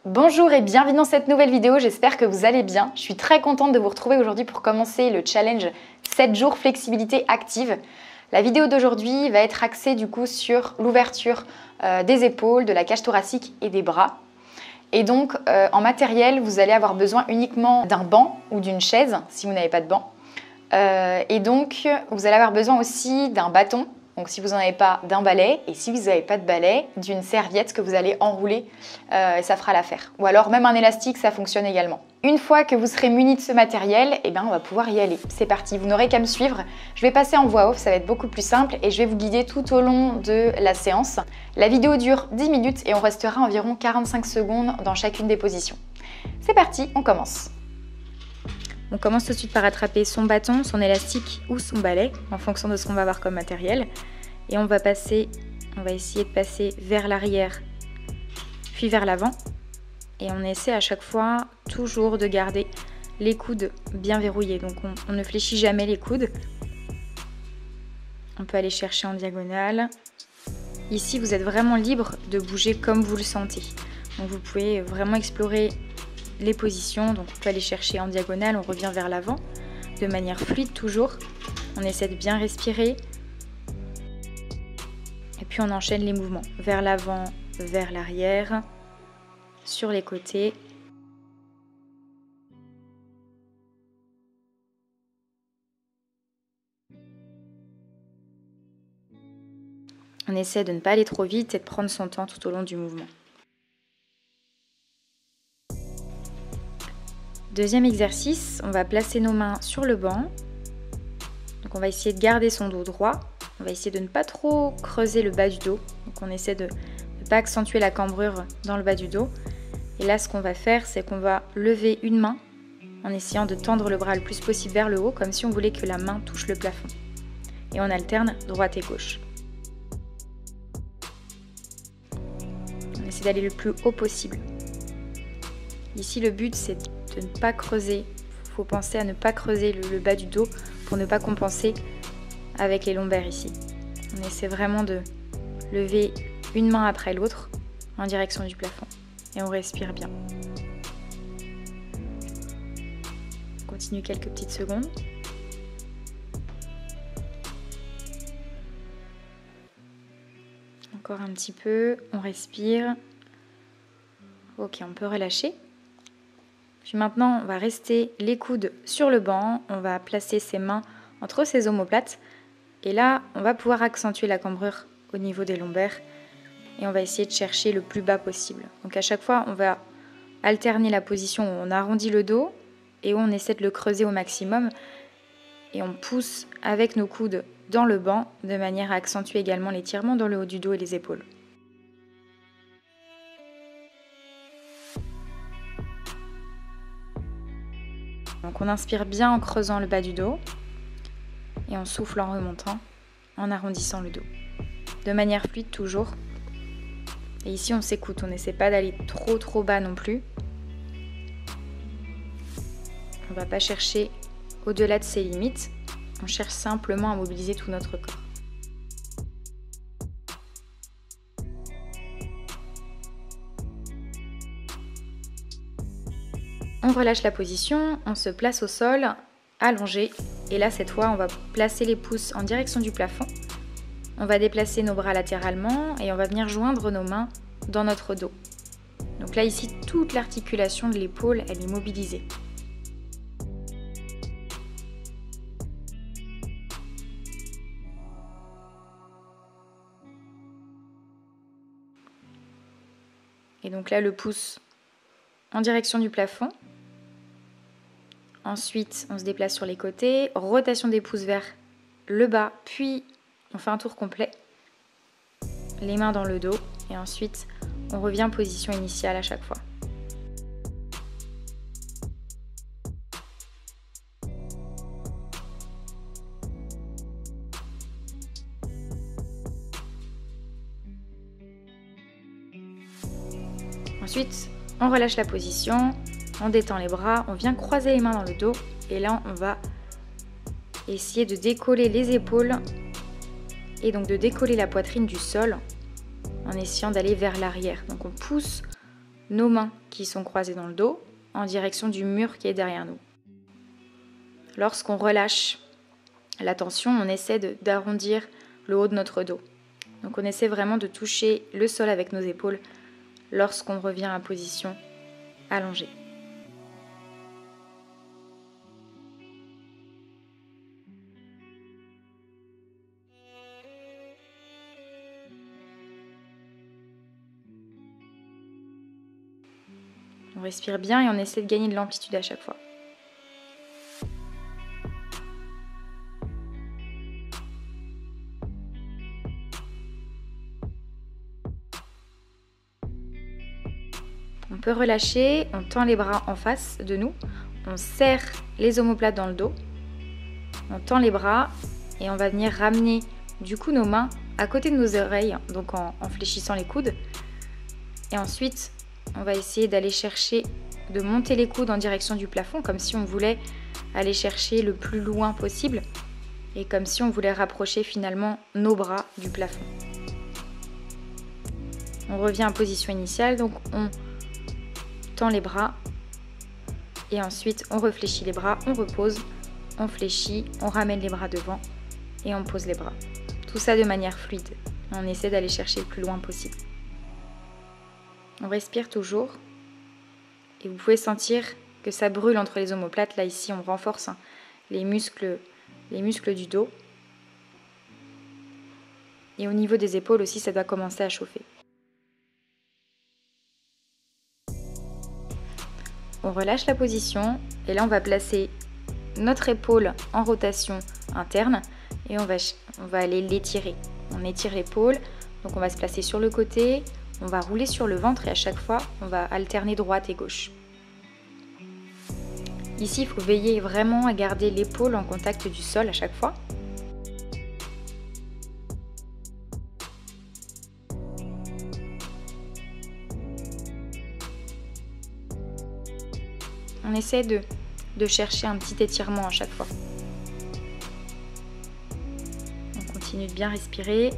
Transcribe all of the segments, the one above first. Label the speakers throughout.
Speaker 1: Bonjour et bienvenue dans cette nouvelle vidéo, j'espère que vous allez bien. Je suis très contente de vous retrouver aujourd'hui pour commencer le challenge 7 jours flexibilité active. La vidéo d'aujourd'hui va être axée du coup sur l'ouverture des épaules, de la cage thoracique et des bras. Et donc en matériel, vous allez avoir besoin uniquement d'un banc ou d'une chaise si vous n'avez pas de banc. Et donc vous allez avoir besoin aussi d'un bâton. Donc si vous n'en avez pas, d'un balai, et si vous n'avez pas de balai, d'une serviette que vous allez enrouler, ça fera l'affaire. Ou alors même un élastique, ça fonctionne également. Une fois que vous serez muni de ce matériel, on va pouvoir y aller. C'est parti, vous n'aurez qu'à me suivre. Je vais passer en voix off, ça va être beaucoup plus simple et je vais vous guider tout au long de la séance. La vidéo dure 10 minutes et on restera environ 45 secondes dans chacune des positions. C'est parti, on commence. On commence tout de suite par attraper son bâton, son élastique ou son balai en fonction de ce qu'on va avoir comme matériel. Et on va essayer de passer vers l'arrière, puis vers l'avant. Et on essaie à chaque fois toujours de garder les coudes bien verrouillés. Donc on ne fléchit jamais les coudes. On peut aller chercher en diagonale. Ici, vous êtes vraiment libre de bouger comme vous le sentez. Donc vous pouvez vraiment explorer les positions, donc on peut aller chercher en diagonale, on revient vers l'avant, de manière fluide toujours. On essaie de bien respirer. Et puis on enchaîne les mouvements, vers l'avant, vers l'arrière, sur les côtés. On essaie de ne pas aller trop vite et de prendre son temps tout au long du mouvement. Deuxième exercice, on va placer nos mains sur le banc. Donc on va essayer de garder son dos droit. On va essayer de ne pas trop creuser le bas du dos. Donc on essaie de ne pas accentuer la cambrure dans le bas du dos. Et là, ce qu'on va faire, c'est qu'on va lever une main en essayant de tendre le bras le plus possible vers le haut, comme si on voulait que la main touche le plafond. Et on alterne droite et gauche. On essaie d'aller le plus haut possible. Ici, le but, c'est de ne pas creuser. Il faut penser à ne pas creuser le bas du dos pour ne pas compenser avec les lombaires ici. On essaie vraiment de lever une main après l'autre en direction du plafond. Et on respire bien. On continue quelques petites secondes. Encore un petit peu. On respire. Ok, on peut relâcher. Puis maintenant, on va rester les coudes sur le banc. On va placer ses mains entre ses omoplates. Et là, on va pouvoir accentuer la cambrure au niveau des lombaires. Et on va essayer de chercher le plus bas possible. Donc à chaque fois, on va alterner la position où on arrondit le dos et où on essaie de le creuser au maximum. Et on pousse avec nos coudes dans le banc de manière à accentuer également l'étirement dans le haut du dos et les épaules. Donc on inspire bien en creusant le bas du dos et on souffle en remontant, en arrondissant le dos. De manière fluide toujours. Et ici on s'écoute, on n'essaie pas d'aller trop bas non plus. On ne va pas chercher au-delà de ses limites, on cherche simplement à mobiliser tout notre corps. On relâche la position, on se place au sol, allongé. Et là, cette fois, on va placer les pouces en direction du plafond. On va déplacer nos bras latéralement et on va venir joindre nos mains dans notre dos. Donc là, ici, toute l'articulation de l'épaule, elle est mobilisée. Et donc là, le pouce en direction du plafond. Ensuite, on se déplace sur les côtés, rotation des pouces vers le bas, puis on fait un tour complet, les mains dans le dos, et ensuite on revient en position initiale à chaque fois. Ensuite, on relâche la position. On détend les bras, on vient croiser les mains dans le dos et là on va essayer de décoller les épaules et donc de décoller la poitrine du sol en essayant d'aller vers l'arrière. Donc on pousse nos mains qui sont croisées dans le dos en direction du mur qui est derrière nous. Lorsqu'on relâche la tension, on essaie d'arrondir le haut de notre dos. Donc on essaie vraiment de toucher le sol avec nos épaules lorsqu'on revient à position allongée. On respire bien et on essaie de gagner de l'amplitude à chaque fois. On peut relâcher, on tend les bras en face de nous, on serre les omoplates dans le dos, on tend les bras et on va venir ramener du coup nos mains à côté de nos oreilles, donc en fléchissant les coudes. Et ensuite, on va essayer d'aller chercher, de monter les coudes en direction du plafond, comme si on voulait aller chercher le plus loin possible et comme si on voulait rapprocher finalement nos bras du plafond. On revient en position initiale, donc on tend les bras et ensuite on réfléchit les bras, on repose, on fléchit, on ramène les bras devant et on pose les bras. Tout ça de manière fluide. On essaie d'aller chercher le plus loin possible. On respire toujours et vous pouvez sentir que ça brûle entre les omoplates. Là ici on renforce les muscles du dos. Et au niveau des épaules aussi ça doit commencer à chauffer. On relâche la position et là on va placer notre épaule en rotation interne et on va aller l'étirer. On étire l'épaule, donc on va se placer sur le côté, on va rouler sur le ventre et à chaque fois on va alterner droite et gauche. Ici il faut veiller vraiment à garder l'épaule en contact du sol à chaque fois. On essaie de chercher un petit étirement à chaque fois. On continue de bien respirer.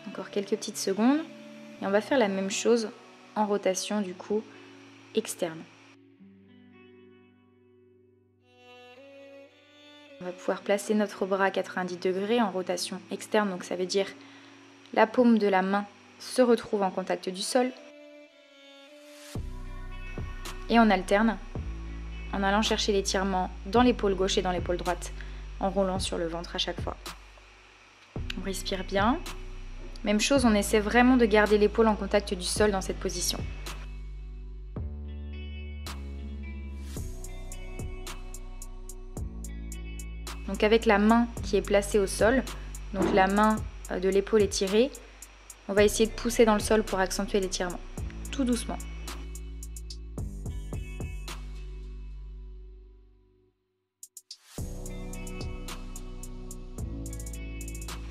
Speaker 1: Encore quelques petites secondes. Et on va faire la même chose en rotation du coup externe. On va pouvoir placer notre bras à 90 degrés en rotation externe, donc ça veut dire la paume de la main se retrouve en contact du sol. Et on alterne en allant chercher l'étirement dans l'épaule gauche et dans l'épaule droite, en roulant sur le ventre à chaque fois. On respire bien. Même chose, on essaie vraiment de garder l'épaule en contact du sol dans cette position. Donc avec la main qui est placée au sol, donc la main de l'épaule étirée, on va essayer de pousser dans le sol pour accentuer l'étirement, tout doucement.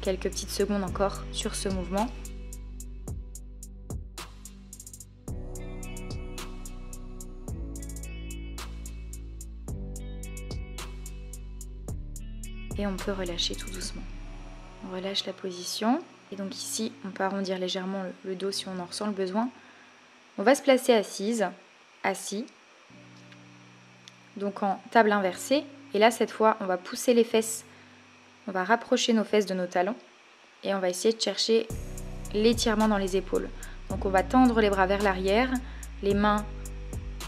Speaker 1: Quelques petites secondes encore sur ce mouvement. Et on peut relâcher tout doucement. On relâche la position. Et donc ici, on peut arrondir légèrement le dos si on en ressent le besoin. On va se placer assise, assis. Donc en table inversée. Et là, cette fois, on va pousser les fesses. On va rapprocher nos fesses de nos talons. Et on va essayer de chercher l'étirement dans les épaules. Donc on va tendre les bras vers l'arrière, les mains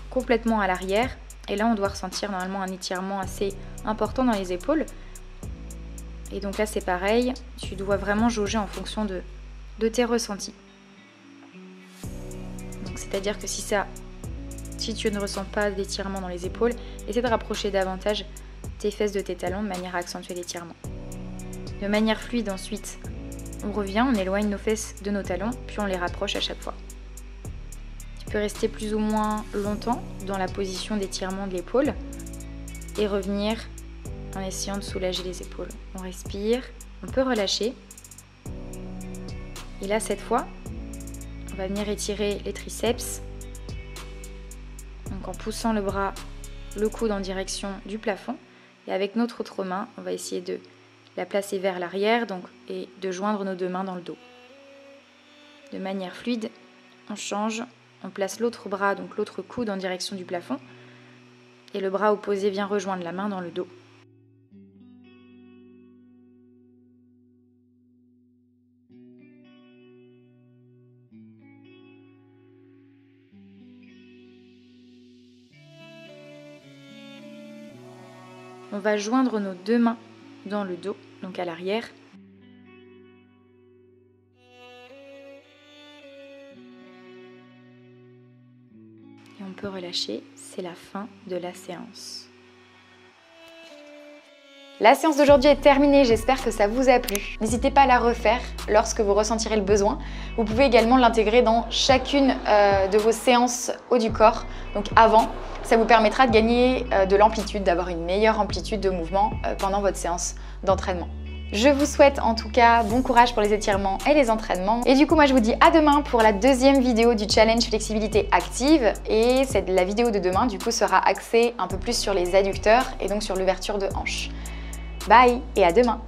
Speaker 1: complètement à l'arrière. Et là, on doit ressentir normalement un étirement assez important dans les épaules. Et donc là c'est pareil, tu dois vraiment jauger en fonction de tes ressentis. Donc c'est-à-dire que si tu ne ressens pas d'étirement dans les épaules, essaie de rapprocher davantage tes fesses de tes talons de manière à accentuer l'étirement. De manière fluide ensuite, on revient, on éloigne nos fesses de nos talons, puis on les rapproche à chaque fois. Tu peux rester plus ou moins longtemps dans la position d'étirement de l'épaule et revenir en essayant de soulager les épaules. On respire, on peut relâcher. Et là, cette fois, on va venir étirer les triceps. Donc en poussant le bras, le coude en direction du plafond. Et avec notre autre main, on va essayer de la placer vers l'arrière et de joindre nos deux mains dans le dos. De manière fluide, on change, on place l'autre bras, donc l'autre coude en direction du plafond. Et le bras opposé vient rejoindre la main dans le dos. On va joindre nos deux mains dans le dos, donc à l'arrière. Et on peut relâcher, c'est la fin de la séance. La séance d'aujourd'hui est terminée, j'espère que ça vous a plu. N'hésitez pas à la refaire lorsque vous ressentirez le besoin. Vous pouvez également l'intégrer dans chacune de vos séances haut du corps, donc avant. Ça vous permettra de gagner de l'amplitude, d'avoir une meilleure amplitude de mouvement pendant votre séance d'entraînement. Je vous souhaite en tout cas bon courage pour les étirements et les entraînements. Et du coup, moi je vous dis à demain pour la deuxième vidéo du challenge flexibilité active. Et la vidéo de demain du coup sera axée un peu plus sur les adducteurs et donc sur l'ouverture de hanches. Bye et à demain!